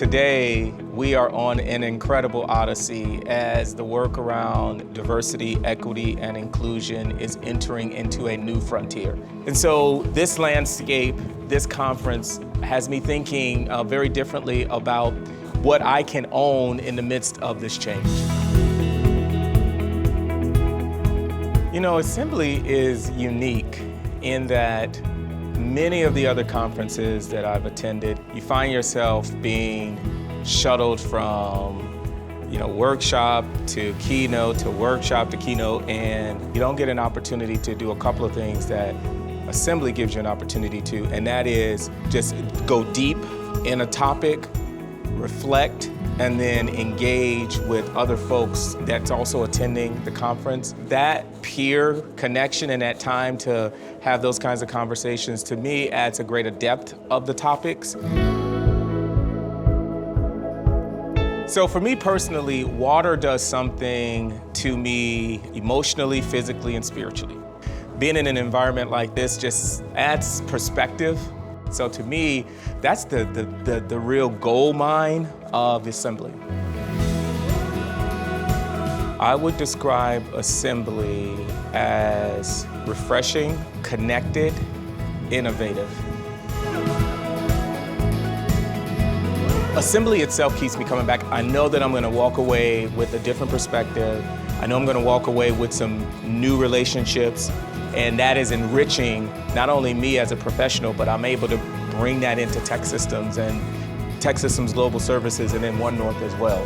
Today, we are on an incredible odyssey as the work around diversity, equity, and inclusion is entering into a new frontier. And so this landscape, this conference, has me thinking very differently about what I can own in the midst of this change. You know, Assembly is unique in that many of the other conferences that I've attended, you find yourself being shuttled from, workshop to keynote to workshop to keynote, and you don't get an opportunity to do a couple of things that Assembly gives you an opportunity to, and that is just go deep in a topic, reflect, and then engage with other folks that's also attending the conference. That peer connection and that time to have those kinds of conversations, to me, adds a greater depth of the topics. So for me personally, water does something to me emotionally, physically, and spiritually. Being in an environment like this just adds perspective. So to me, that's the real gold mine of Assembly. I would describe Assembly as refreshing, connected, innovative. Assembly itself keeps me coming back. I know that I'm going to walk away with a different perspective. I know I'm going to walk away with some new relationships, and that is enriching not only me as a professional, but I'm able to bring that into TEKsystems and TEKsystems Global Services and then One North as well.